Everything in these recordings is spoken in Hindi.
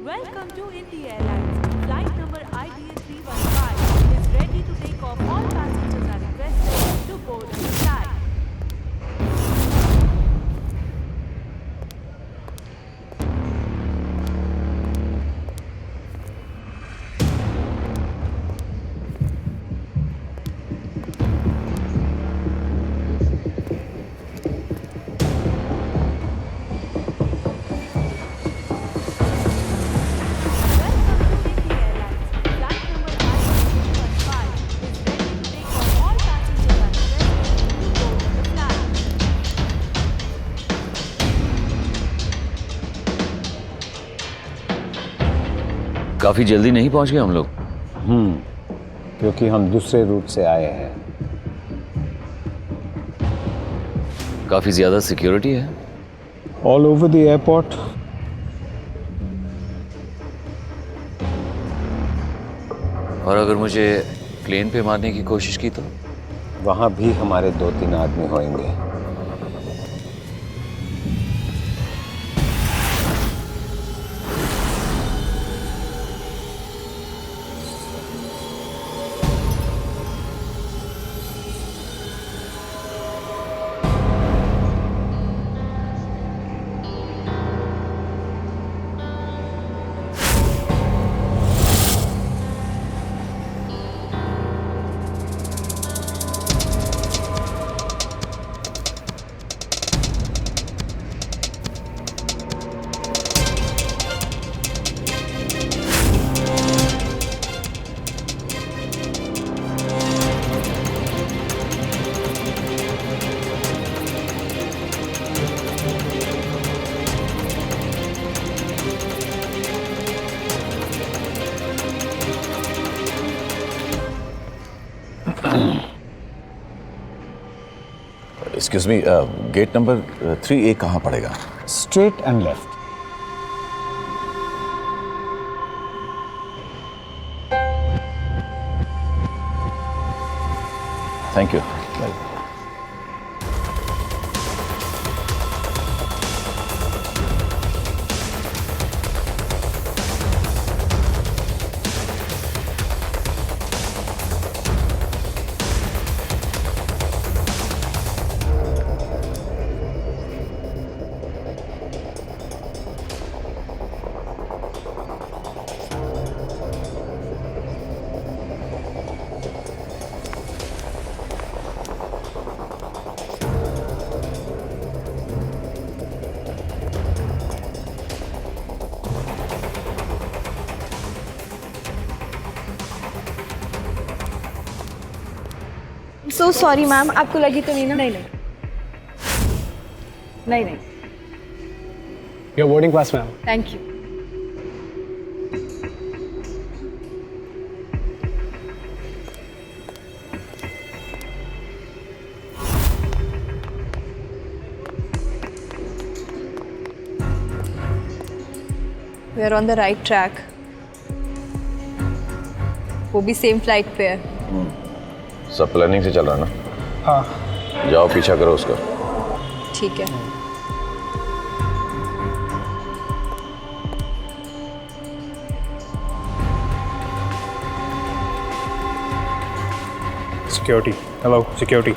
Welcome to India Airlines. Flight number IDA 315 is ready to take off. All passengers are requested to board the flight. काफी जल्दी नहीं पहुंच गए हम लोग। क्योंकि हम दूसरे रूट से आए हैं। काफी ज्यादा सिक्योरिटी है। All over the airport. और अगर मुझे प्लेन पे मारने की कोशिश की तो? वहां भी हमारे 2-3 आदमी होंगे। Excuse me, gate number 3A कहाँ पड़ेगा? Straight and left. Thank you. So sorry ma'am, आपको लगी तो नहीं ना? नहीं नहीं। Your boarding pass ma'am. Thank you. We are on the right track. वो भी सेम फ्लाइट पे है। सब प्लानिंग से चल रहा है ना? हाँ। जाओ पीछा करो उसका। ठीक है। Security, hello security.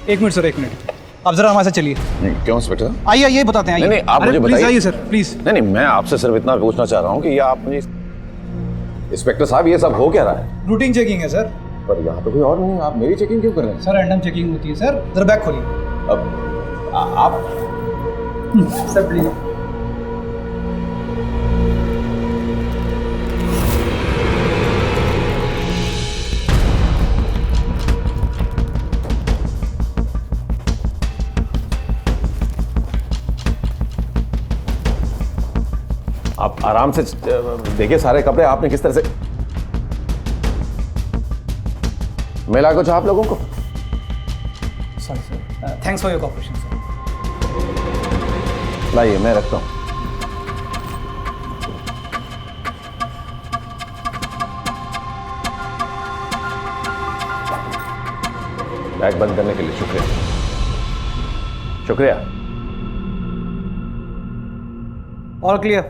एक मिनट सर, एक मिनट, आप जरा हमारे साथ चलिए। क्यों इंस्पेक्टर? आइए आइए, बताते हैं। नहीं आप मुझे प्लीज बताइए। आइए सर, प्लीज। नहीं मैं आपसे सिर्फ इतना पूछना चाह रहा हूँ कि ये आप मुझे। इंस्पेक्टर साहब ये सब हो क्या रहा है? रूटीन चेकिंग है सर। पर यहाँ तो कोई और नहीं है, आप मेरी चेकिंग क्यों कर रहे हैं? सर रैंडम चेकिंग होती है सर। जरा बैग खोलिए। अब आप सर प्लीज। आप आराम से देखिए सारे कपड़े आपने किस तरह से मिला कुछ आप लोगों को। Sorry sir, thanks for your cooperation sir. लाइए मैं रखता हूं। बैग बंद करने के लिए शुक्रिया। शुक्रिया। All clear.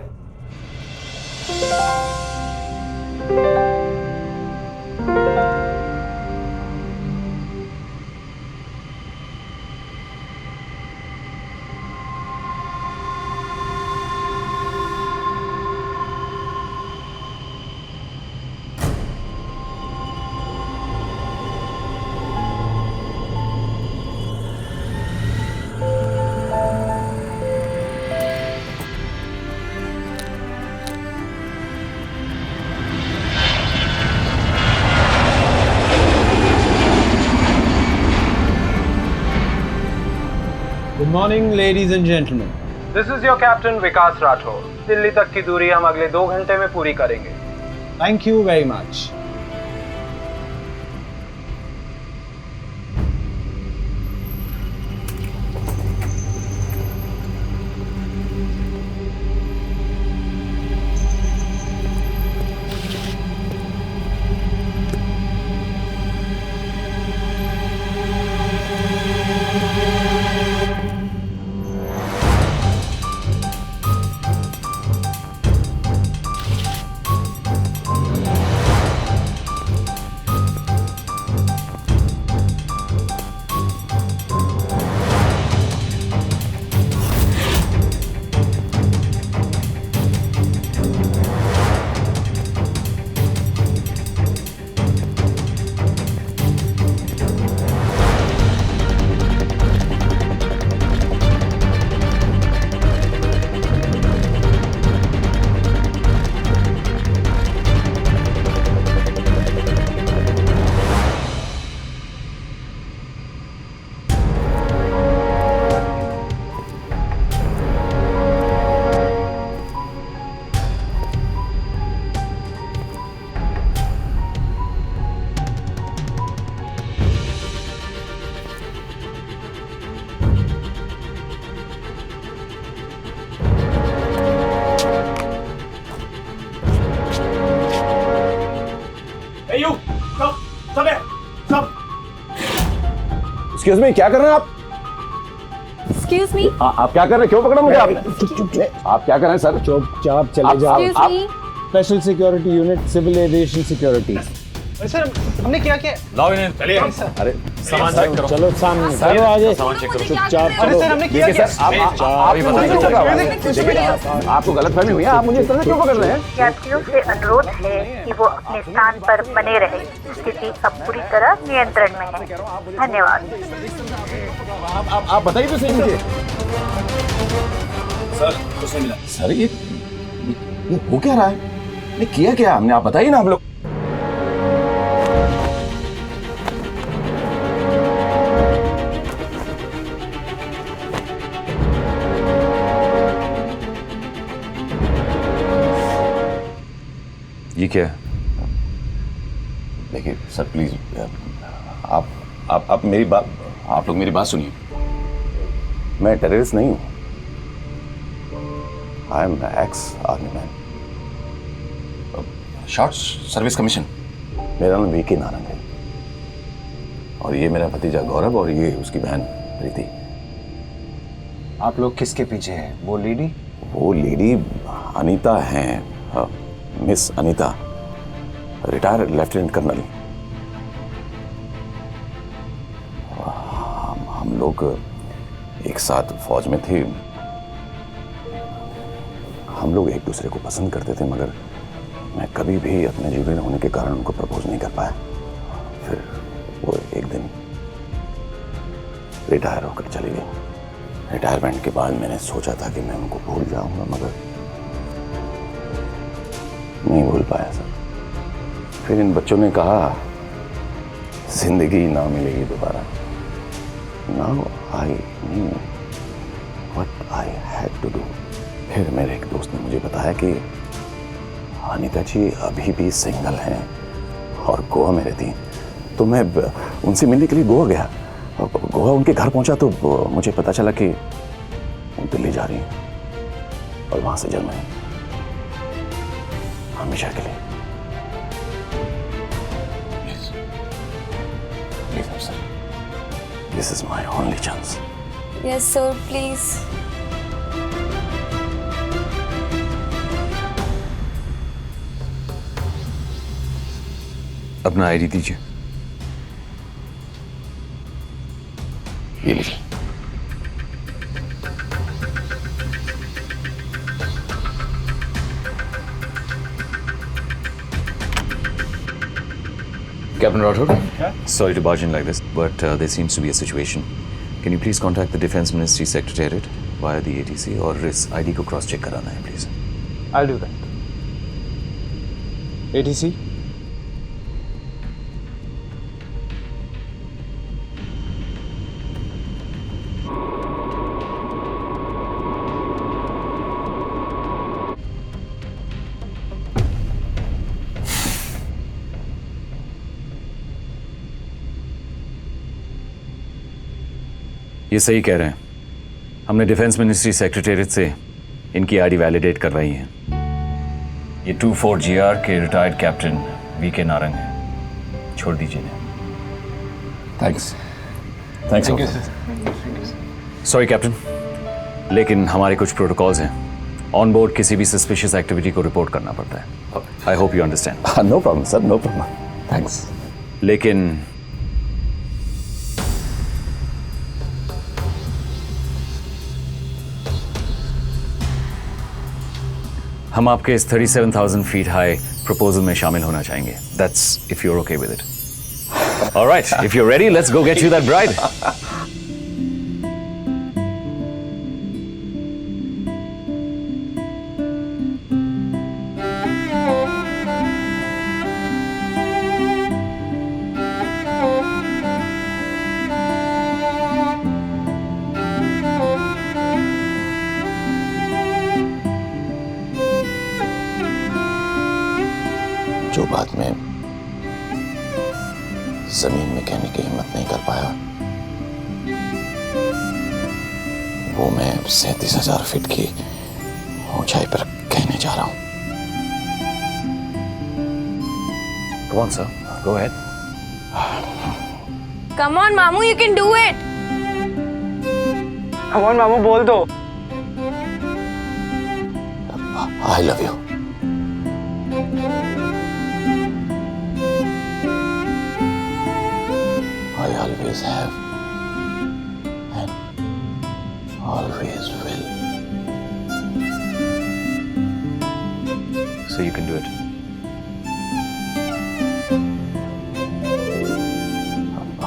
Good morning ladies and gentleman. This is your captain Vikas Rathore. Delhi तक की दूरी हम अगले 2 घंटे में पूरी करेंगे। Thank you very much. Excuse me, क्या कर रहे हैं आप? Excuse me. आप क्या कर रहे हैं? क्यों पकड़ा मुझे आपने? आप क्या कर रहे हैं सर? चुपचाप चले जाओ। Excuse me. Special security unit, civil aviation security. Sir हमने क्या किया? लाओ इन्हें, चलिए। अरे सामान चेक करो। चलो सामने चलो, आगे सामान चेक करो। चुपचाप अरे चलो। सर हमने किया क्या? आप आपको गलतफहमी हुई है। आप मुझे इस तरह क्यों पकड़ रहे हैं? यात्रियों से अनुरोध है कि वो अपने स्थान पर बने रहे। स्थिति अब पूरी तरह नियंत्रण में है। धन्यवाद। आप बताइए तो सही मुझे। सर कुछ नहीं मिला। सर ये हो क्या रहा है? ये किया क्या हमने? आप बताइए ना। हम लोग ये क्या है? देखिए सर प्लीज, आप मेरी बात, आप लोग मेरी बात सुनिए। मैं टेररिस्ट नहीं हूं। I am ex army man, short service commission. मेरा नाम वीके नारंग है और ये मेरा भतीजा गौरव और ये उसकी बहन प्रीति। आप लोग किसके पीछे हैं? वो लेडी? वो लेडी अनीता हैं, miss Anita, retired lieutenant colonel. हम लोग एक साथ फौज में थे। हम लोग एक दूसरे को पसंद करते थे, मगर मैं कभी भी अपने जीवन होने के कारण उनको प्रपोज नहीं कर पाया। फिर वो एक दिन रिटायर होकर चली गई। रिटायरमेंट के बाद मैंने सोचा था कि मैं उनको भूल जाऊंगा, मगर नहीं भूल पाया सर। फिर इन बच्चों ने कहा जिंदगी ना मिलेगी दोबारा। Now I knew what I had to do. फिर मेरे एक दोस्त ने मुझे बताया कि अनीता जी अभी भी सिंगल हैं और गोवा में रहती हैं। तो मैं उनसे मिलने के लिए गोवा गया। गोवा उनके घर पहुंचा तो मुझे पता चला कि वो दिल्ली जा रही हैं और वहां से जर्मनी हमेशा के लिए। Please sir, this is my only chance. Yes, sir, please. अपना आईडी दीजिए। ये लीजिए। Captain Rathod, sorry to barge in like this, but there seems to be a situation. Can you please contact the Defense Ministry Secretariat via the ATC और इस आईडी को क्रॉस चेक कराना है please. I'll do that. ATC? ये सही कह रहे हैं। हमने डिफेंस मिनिस्ट्री सेक्रेटेरिएट से इनकी आईडी वैलिडेट करवाई है। ये 24GR के रिटायर्ड कैप्टन वीके नारंग हैं। छोड़ दीजिए इन्हें। Thanks. Thanks. Thank you, sir. Sorry captain, लेकिन हमारे कुछ प्रोटोकॉल्स हैं। ऑन बोर्ड किसी भी सस्पिशियस एक्टिविटी को रिपोर्ट करना पड़ता है। I hope you understand. No problem sir, no problem. Thanks. लेकिन हम आपके इस 37,000 फीट हाई प्रपोजल में शामिल होना चाहेंगे। That's if you're okay with it. Alright, if your ready, let's go get you that bride. जो बात मैं जमीन में कहने की हिम्मत नहीं कर पाया, वो मैं 37,000 फीट की ऊंचाई पर कहने जा रहा हूं। Come on, sir. Go ahead. Come on, Mamu, you can do it. Come on, मामू बोल दो। I love you. I always have and always will. So you can do it.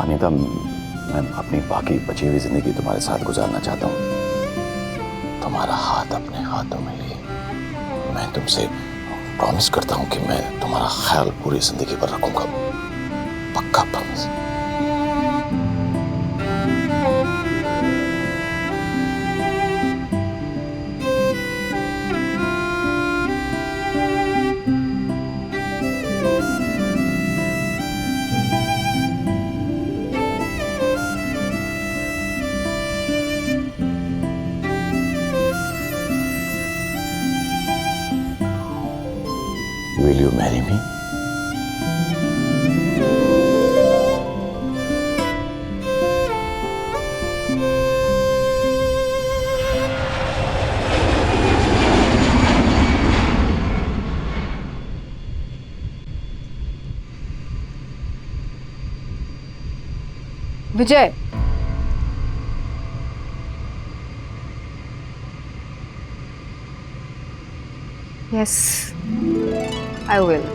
Anita, मैं अपनी बाकी बची हुई जिंदगी तुम्हारे साथ गुजारना चाहता हूँ। तुम्हारा हाथ अपने हाथों में लिए मैं तुमसे प्रॉमिस करता हूँ कि मैं तुम्हारा ख्याल पूरी जिंदगी पर रखूंगा। पक्का promise. Will you marry me? Vijay, yes, I will.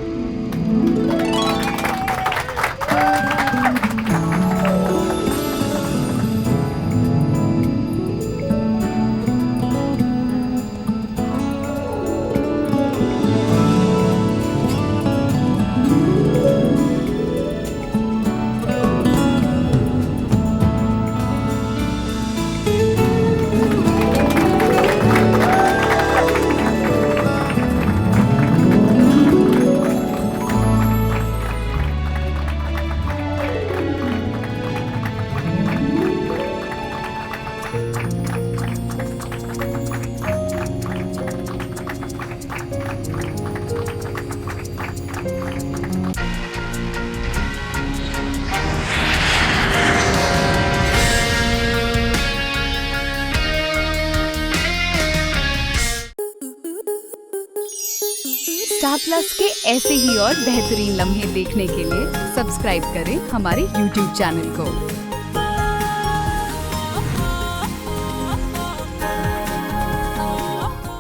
Star plus के ऐसे ही और बेहतरीन लम्हे देखने के लिए सब्सक्राइब करें हमारे YouTube चैनल को।